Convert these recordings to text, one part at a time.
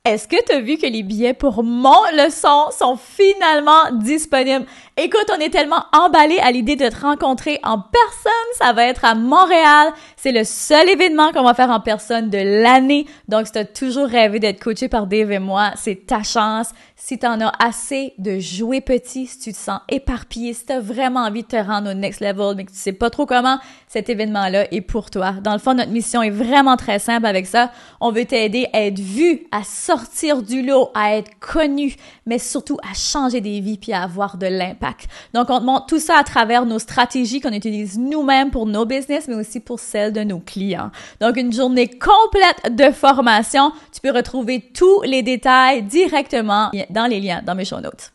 Est-ce que tu as vu que les billets pour mon leçon sont finalement disponibles? Écoute, on est tellement emballés à l'idée de te rencontrer en personne. Ça va être à Montréal. C'est le seul événement qu'on va faire en personne de l'année. Donc, si tu as toujours rêvé d'être coaché par Dave et moi, c'est ta chance. Si tu en as assez de jouer petit, si tu te sens éparpillé, si tu as vraiment envie de te rendre au next level, mais que tu sais pas trop comment, cet événement-là est pour toi. Dans le fond, notre mission est vraiment très simple avec ça. On veut t'aider à être vu, à sortir du lot, à être connu, mais surtout à changer des vies puis à avoir de l'impact. Donc, on te montre tout ça à travers nos stratégies qu'on utilise nous-mêmes pour nos business, mais aussi pour celles de nos clients. Donc, une journée complète de formation. Tu peux retrouver tous les détails directement dans les liens dans mes show notes.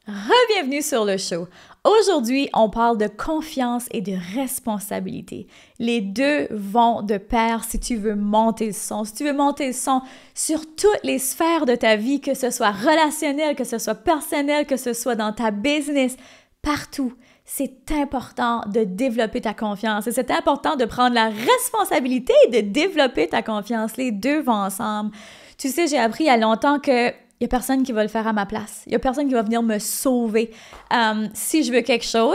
Re-bienvenue sur le show. Aujourd'hui, on parle de confiance et de responsabilité. Les deux vont de pair si tu veux monter le son. Si tu veux monter le son sur toutes les sphères de ta vie, que ce soit relationnel, que ce soit personnel, que ce soit dans ta business, partout. C'est important de développer ta confiance et c'est important de prendre la responsabilité de développer ta confiance. Les deux vont ensemble. Tu sais, j'ai appris il y a longtemps que il n'y a personne qui va le faire à ma place. Il n'y a personne qui va venir me sauver. Si je veux quelque chose,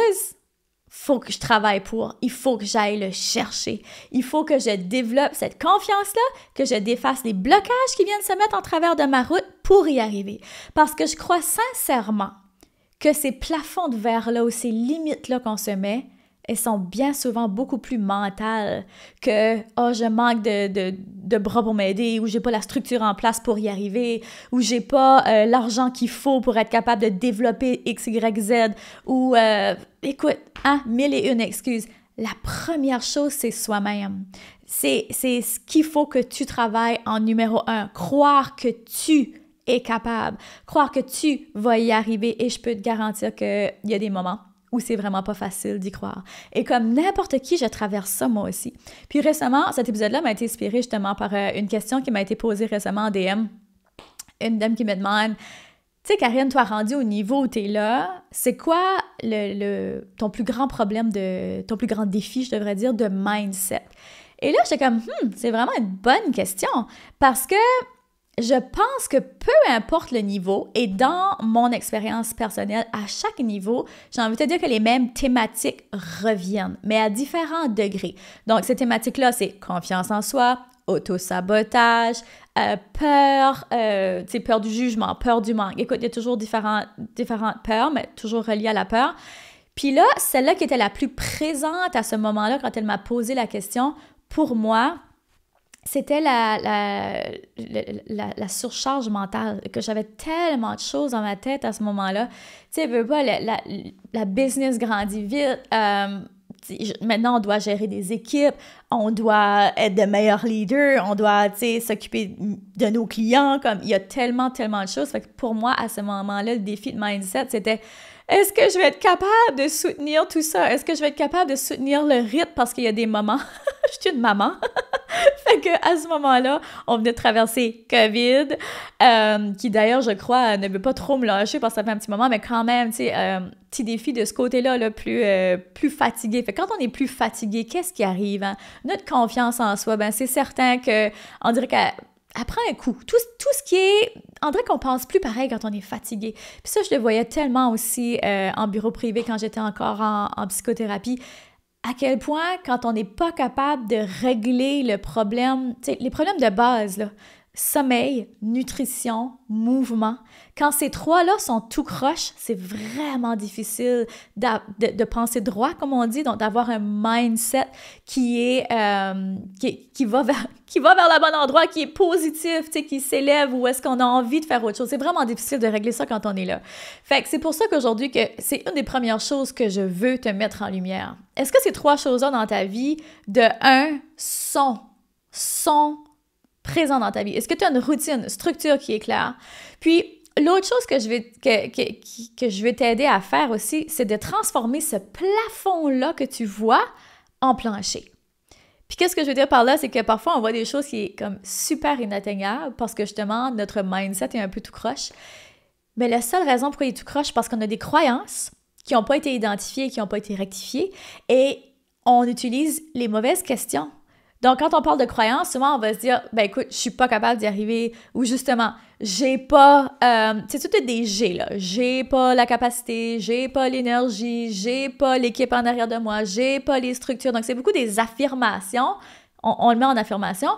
faut que je travaille pour. Il faut que j'aille le chercher. Il faut que je développe cette confiance-là, que je défasse les blocages qui viennent se mettre en travers de ma route pour y arriver. Parce que je crois sincèrement que ces plafonds de verre-là ou ces limites-là qu'on se met, elles sont bien souvent beaucoup plus mentales que « oh, je manque de bras pour m'aider » ou « j'ai pas la structure en place pour y arriver » ou « j'ai pas l'argent qu'il faut pour être capable de développer X, Y, Z » ou écoute, mille et une excuses. La première chose, c'est soi-même. C'est ce qu'il faut que tu travailles en numéro 1. Croire que tu es capable. Croire que tu vas y arriver et je peux te garantir qu'il y a des moments où c'est vraiment pas facile d'y croire. Et comme n'importe qui, je traverse ça moi aussi. Puis récemment, cet épisode-là m'a été inspiré justement par une question qui m'a été posée récemment en DM. Une dame qui me demande, tu sais Karine, toi rendu au niveau où t'es là, c'est quoi ton plus grand problème, ton plus grand défi, je devrais dire, de mindset? Et là, j'étais comme, c'est vraiment une bonne question parce que je pense que peu importe le niveau, et dans mon expérience personnelle, à chaque niveau, j'ai envie de te dire que les mêmes thématiques reviennent, mais à différents degrés. Donc, ces thématiques-là, c'est confiance en soi, autosabotage, peur, peur du jugement, peur du manque. Écoute, il y a toujours différentes peurs, mais toujours reliées à la peur. Puis là, celle-là qui était la plus présente à ce moment-là, quand elle m'a posé la question, pour moi, c'était la surcharge mentale, que j'avais tellement de choses dans ma tête à ce moment-là. Tu sais, veux pas, la business grandit vite. Maintenant, on doit gérer des équipes, on doit être de meilleurs leaders, on doit, s'occuper de nos clients. Comme il y a tellement de choses. Fait que pour moi, à ce moment-là, le défi de mindset, c'était est-ce que je vais être capable de soutenir tout ça? Est-ce que je vais être capable de soutenir le rythme? Parce qu'il y a des moments, je suis une maman. Fait qu'à ce moment-là, on venait de traverser COVID, qui d'ailleurs, je crois, ne veut pas trop me lâcher parce que ça fait un petit moment, mais quand même, tu sais, petit défi de ce côté-là, là, plus fatigué. Fait que quand on est plus fatigué, qu'est-ce qui arrive? Hein? Notre confiance en soi, ben c'est certain qu'on dirait qu'elle prend un coup. Tout ce qui est... On dirait qu'on pense plus pareil quand on est fatigué. Puis ça, je le voyais tellement aussi en bureau privé quand j'étais encore en psychothérapie. À quel point, quand on n'est pas capable de régler le problème, tu sais, les problèmes de base, là, sommeil, nutrition, mouvement, quand ces trois-là sont tout croche, c'est vraiment difficile de penser droit, comme on dit, donc d'avoir un mindset qui va vers le bon endroit, qui est positif, tu sais, qui s'élève, ou est-ce qu'on a envie de faire autre chose. C'est vraiment difficile de régler ça quand on est là. Fait que c'est pour ça qu'aujourd'hui, que c'est une des premières choses que je veux te mettre en lumière. Est-ce que ces trois choses-là dans ta vie, de un, sont présents dans ta vie? Est-ce que tu as une routine, une structure qui est claire? Puis, l'autre chose que je vais t'aider à faire aussi, c'est de transformer ce plafond-là que tu vois en plancher. Puis qu'est-ce que je veux dire par là, c'est que parfois on voit des choses qui sont comme super inatteignables parce que justement notre mindset est un peu tout croche. Mais la seule raison pourquoi il est tout croche, c'est parce qu'on a des croyances qui n'ont pas été identifiées, qui n'ont pas été rectifiées, et on utilise les mauvaises questions. Donc, quand on parle de croyance, souvent, on va se dire, ben écoute, je suis pas capable d'y arriver, ou justement, j'ai pas, c'est tout des j'ai, là. J'ai pas la capacité, j'ai pas l'énergie, j'ai pas l'équipe en arrière de moi, j'ai pas les structures. Donc, c'est beaucoup des affirmations, on le met en affirmation,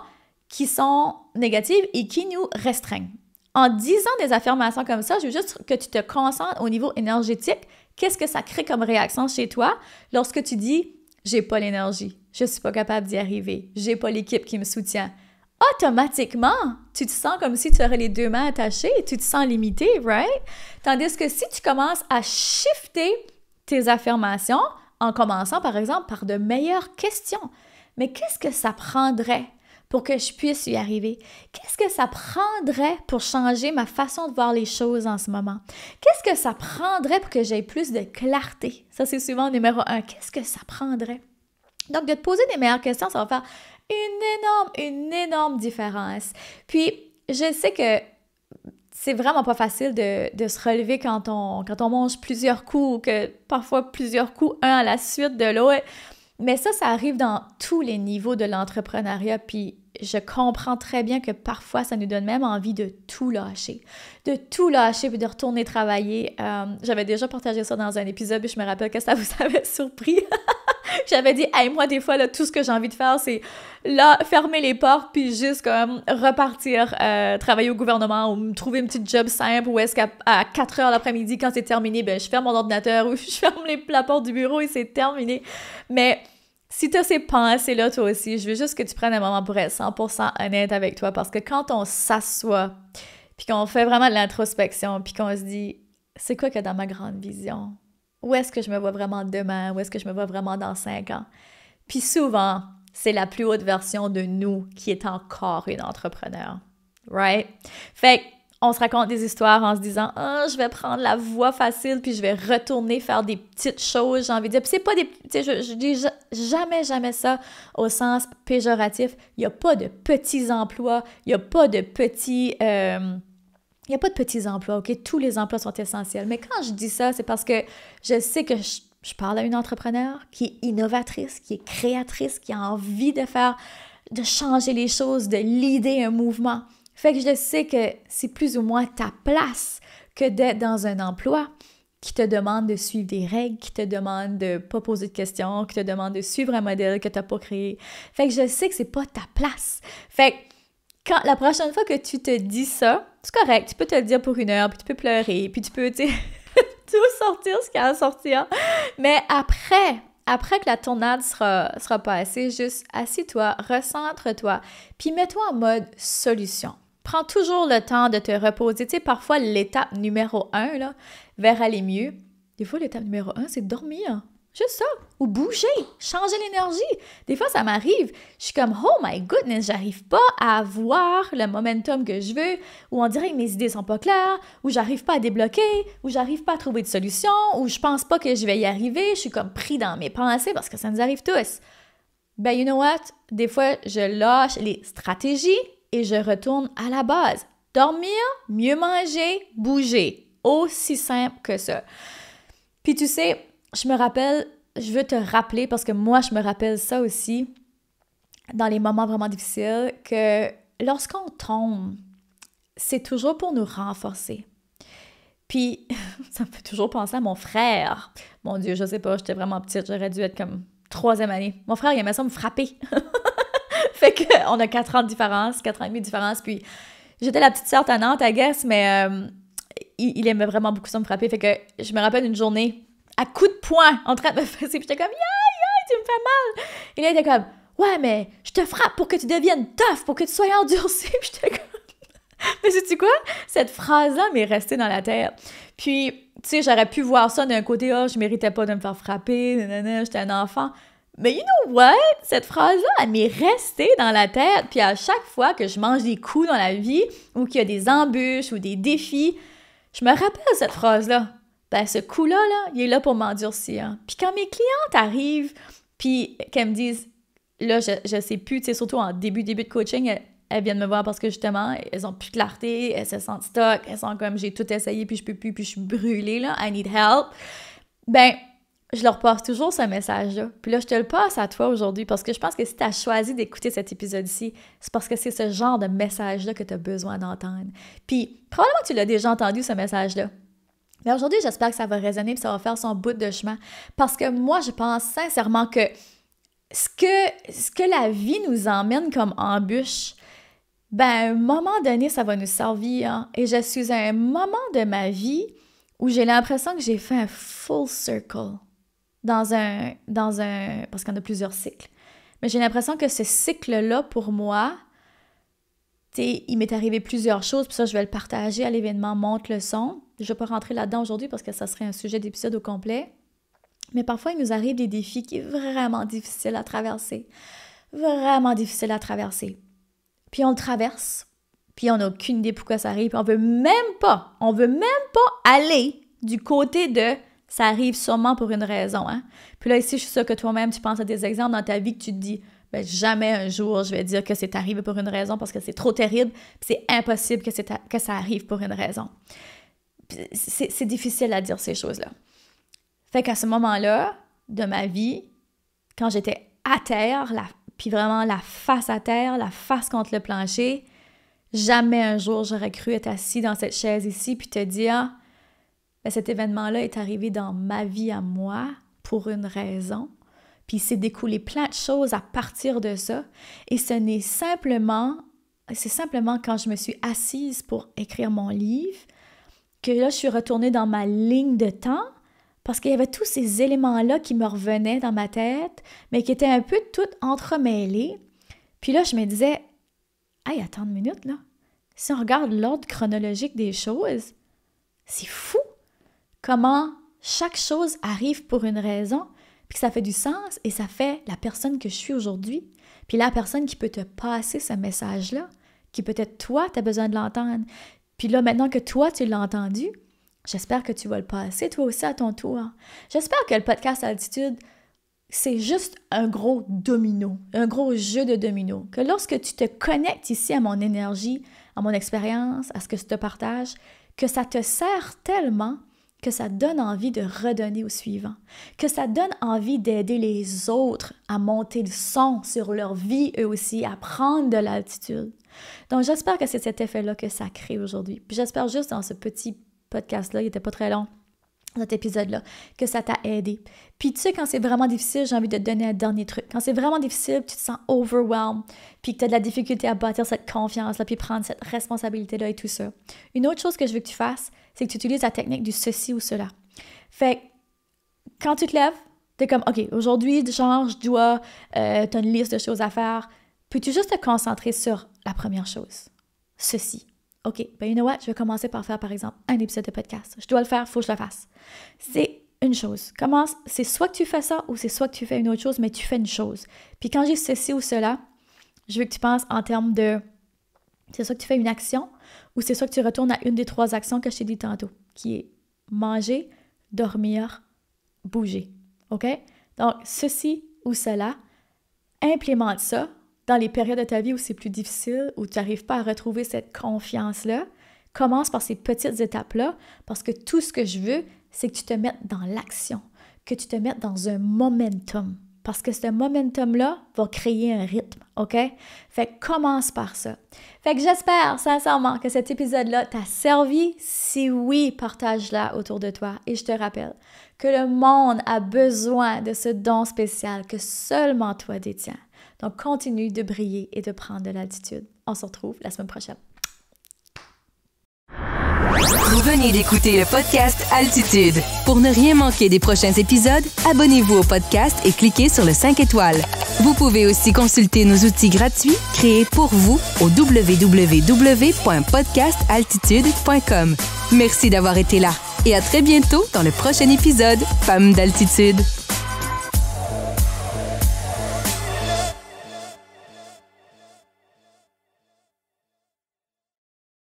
qui sont négatives et qui nous restreignent. En disant des affirmations comme ça, je veux juste que tu te concentres au niveau énergétique. Qu'est-ce que ça crée comme réaction chez toi lorsque tu dis « j'ai pas l'énergie, je suis pas capable d'y arriver, j'ai pas l'équipe qui me soutient ». Automatiquement, tu te sens comme si tu aurais les deux mains attachées, tu te sens limité, right? Tandis que si tu commences à shifter tes affirmations en commençant par exemple par de meilleures questions, mais qu'est-ce que ça prendrait pour que je puisse y arriver? Qu'est-ce que ça prendrait pour changer ma façon de voir les choses en ce moment? Qu'est-ce que ça prendrait pour que j'aie plus de clarté? Ça, c'est souvent numéro 1. Qu'est-ce que ça prendrait? Donc, de te poser des meilleures questions, ça va faire une énorme différence. Puis, je sais que c'est vraiment pas facile de se relever quand on mange plusieurs coups ou que parfois plusieurs coups, un à la suite de l'autre. Mais ça arrive dans tous les niveaux de l'entrepreneuriat, puis je comprends très bien que parfois, ça nous donne même envie de tout lâcher puis de retourner travailler. J'avais déjà partagé ça dans un épisode, puis je me rappelle que ça vous avait surpris. J'avais dit, hey, moi, des fois, là, tout ce que j'ai envie de faire, c'est là, fermer les portes, puis juste comme repartir travailler au gouvernement ou me trouver une petite job simple où est-ce qu'à 4 heures l'après-midi, quand c'est terminé, ben je ferme mon ordinateur ou je ferme la porte du bureau et c'est terminé. Mais si tu as ces pensées-là, toi aussi, je veux juste que tu prennes un moment pour être 100% honnête avec toi parce que quand on s'assoit, puis qu'on fait vraiment de l'introspection, puis qu'on se dit, c'est quoi que dans ma grande vision? Où est-ce que je me vois vraiment demain? Où est-ce que je me vois vraiment dans 5 ans? Puis souvent, c'est la plus haute version de nous qui est encore une entrepreneur. Right? Fait qu'on se raconte des histoires en se disant « Ah, je vais prendre la voie facile puis je vais retourner faire des petites choses. » J'ai envie de dire. Puis c'est pas des... Tu sais, je dis jamais ça au sens péjoratif. Il n'y a pas de petits emplois. Il n'y a pas de petits... Il n'y a pas de petits emplois, OK? Tous les emplois sont essentiels. Mais quand je dis ça, c'est parce que je sais que je parle à une entrepreneure qui est innovatrice, qui est créatrice, qui a envie de changer les choses, de leader un mouvement. Fait que je sais que c'est plus ou moins ta place que d'être dans un emploi qui te demande de suivre des règles, qui te demande de pas poser de questions, qui te demande de suivre un modèle que tu n'as pas créé. Fait que je sais que c'est pas ta place. Fait que quand la prochaine fois que tu te dis ça, c'est correct, tu peux te le dire pour 1 heure, puis tu peux pleurer, puis tu peux, tu sais, tout sortir ce qu'il y a à sortir. Mais après que la tornade sera passée, juste assis-toi, recentre-toi, puis mets-toi en mode solution. Prends toujours le temps de te reposer. Tu sais, parfois, l'étape numéro 1, là, vers aller mieux, des fois, l'étape numéro 1, c'est de dormir. Juste ça. Ou bouger, changer l'énergie. Des fois, ça m'arrive. Je suis comme, oh my goodness, j'arrive pas à avoir le momentum que je veux, ou on dirait que mes idées sont pas claires, ou j'arrive pas à débloquer, ou j'arrive pas à trouver de solution, ou je pense pas que je vais y arriver. Je suis comme pris dans mes pensées parce que ça nous arrive tous. Ben, you know what? Des fois, je lâche les stratégies et je retourne à la base. Dormir, mieux manger, bouger. Aussi simple que ça. Puis tu sais, je me rappelle, je veux te rappeler, parce que moi, je me rappelle ça aussi, dans les moments vraiment difficiles, que lorsqu'on tombe, c'est toujours pour nous renforcer. Puis, ça me fait toujours penser à mon frère. Mon Dieu, je sais pas, j'étais vraiment petite, j'aurais dû être comme 3e année. Mon frère, il aimait ça me frapper. Fait qu'on a 4 ans de différence, 4 ans et demi de différence, puis j'étais la petite sœur tannante, I guess, mais il aimait vraiment beaucoup ça me frapper. Fait que je me rappelle une journée à coups de poing en train de me fesser. Puis j'étais comme, tu me fais mal. Et là, il était comme, ouais, mais je te frappe pour que tu deviennes tough, pour que tu sois endurci. Puis j'étais comme, mais sais-tu quoi? Cette phrase-là m'est restée dans la tête. Puis, tu sais, j'aurais pu voir ça d'un côté, je méritais pas de me faire frapper, nanana, j'étais un enfant. Mais you know what? Cette phrase-là, elle m'est restée dans la tête. Puis à chaque fois que je mange des coups dans la vie, ou qu'il y a des embûches ou des défis, je me rappelle cette phrase-là. Ben, ce coup-là, il est là pour m'endurcir. Puis quand mes clientes arrivent, puis qu'elles me disent, là, je sais plus, tu sais, surtout en début de coaching, elles viennent me voir parce que justement, elles ont plus de clarté, elles se sentent stuck, elles sont comme, j'ai tout essayé, puis je peux plus, puis je suis brûlée, là, I need help. Ben, je leur passe toujours ce message-là. Puis là, je te le passe à toi aujourd'hui parce que je pense que si tu as choisi d'écouter cet épisode-ci, c'est parce que c'est ce genre de message-là que tu as besoin d'entendre. Puis, probablement que tu l'as déjà entendu, ce message-là. Mais aujourd'hui, j'espère que ça va résonner et ça va faire son bout de chemin. Parce que moi, je pense sincèrement que ce que la vie nous emmène comme embûche, ben, à un moment donné, ça va nous servir. Hein? Et je suis à un moment de ma vie où j'ai l'impression que j'ai fait un full circle dans un parce qu'il y en a plusieurs cycles. Mais j'ai l'impression que ce cycle-là, pour moi, il m'est arrivé plusieurs choses, puis ça, je vais le partager à l'événement Monte le son. Je ne vais pas rentrer là-dedans aujourd'hui parce que ça serait un sujet d'épisode au complet. Mais parfois, il nous arrive des défis qui sont vraiment difficiles à traverser. Vraiment difficiles à traverser. Puis on le traverse, puis on n'a aucune idée pourquoi ça arrive, puis on veut même pas aller du côté de « ça arrive sûrement pour une raison hein? ». Puis là, ici, je suis sûre que toi-même, tu penses à des exemples dans ta vie que tu te dis « ben, jamais un jour, je vais dire que c'est arrivé pour une raison parce que c'est trop terrible, puis c'est impossible que ça arrive pour une raison. » C'est difficile à dire ces choses-là. Fait qu'à ce moment-là de ma vie, quand j'étais à terre, puis vraiment la face à terre, la face contre le plancher, jamais un jour j'aurais cru être assis dans cette chaise ici puis te dire ben, cet événement-là est arrivé dans ma vie à moi pour une raison. Puis il s'est découlé plein de choses à partir de ça. Et c'est simplement quand je me suis assise pour écrire mon livre que là, je suis retournée dans ma ligne de temps parce qu'il y avait tous ces éléments-là qui me revenaient dans ma tête, mais qui étaient un peu tout entremêlés. Puis là, je me disais, « Hey, attends une minute, là. Si on regarde l'ordre chronologique des choses, c'est fou comment chaque chose arrive pour une raison, puis que ça fait du sens et ça fait la personne que je suis aujourd'hui. Puis la personne qui peut te passer ce message-là, qui peut-être toi, tu as besoin de l'entendre. Puis là, maintenant que toi, tu l'as entendu, j'espère que tu vas le passer toi aussi à ton tour. J'espère que le podcast Altitude, c'est juste un gros domino, un gros jeu de dominos. Que lorsque tu te connectes ici à mon énergie, à mon expérience, à ce que je te partage, que ça te sert tellement que ça donne envie de redonner au suivant, que ça donne envie d'aider les autres à monter le son sur leur vie, eux aussi, à prendre de l'altitude. Donc, j'espère que c'est cet effet-là que ça crée aujourd'hui. Puis j'espère juste dans ce petit podcast-là, il n'était pas très long, cet épisode-là, que ça t'a aidé. Puis tu sais, quand c'est vraiment difficile, j'ai envie de te donner un dernier truc. Quand c'est vraiment difficile, tu te sens overwhelmed, puis que tu as de la difficulté à bâtir cette confiance-là, puis prendre cette responsabilité-là et tout ça. Une autre chose que je veux que tu fasses, c'est que tu utilises la technique du ceci ou cela. Fait quand tu te lèves, t'es comme, OK, aujourd'hui, genre, je dois, t'as une liste de choses à faire. Peux-tu juste te concentrer sur la première chose? Ceci. OK, ben you know what? Je vais commencer par faire, par exemple, un épisode de podcast. Je dois le faire, il faut que je le fasse. C'est une chose. Commence, c'est soit que tu fais ça ou c'est soit que tu fais une autre chose, mais tu fais une chose. Puis quand j'ai ceci ou cela, je veux que tu penses en termes de, c'est soit que tu fais une action ou c'est soit que tu retournes à une des 3 actions que je t'ai dit tantôt, qui est manger, dormir, bouger. OK? Donc, ceci ou cela, implémente ça dans les périodes de ta vie où c'est plus difficile, où tu n'arrives pas à retrouver cette confiance-là. Commence par ces petites étapes-là, parce que tout ce que je veux, c'est que tu te mettes dans l'action, que tu te mettes dans un momentum, parce que ce momentum-là va créer un rythme, OK? Fait que commence par ça. Fait que j'espère sincèrement que cet épisode-là t'a servi. Si oui, partage-la autour de toi. Et je te rappelle que le monde a besoin de ce don spécial que seulement toi détiens. Donc, continue de briller et de prendre de l'altitude. On se retrouve la semaine prochaine. Vous venez d'écouter le podcast Altitude. Pour ne rien manquer des prochains épisodes, abonnez-vous au podcast et cliquez sur le 5 étoiles. Vous pouvez aussi consulter nos outils gratuits créés pour vous au www.podcastaltitude.com. Merci d'avoir été là et à très bientôt dans le prochain épisode Femmes d'Altitude.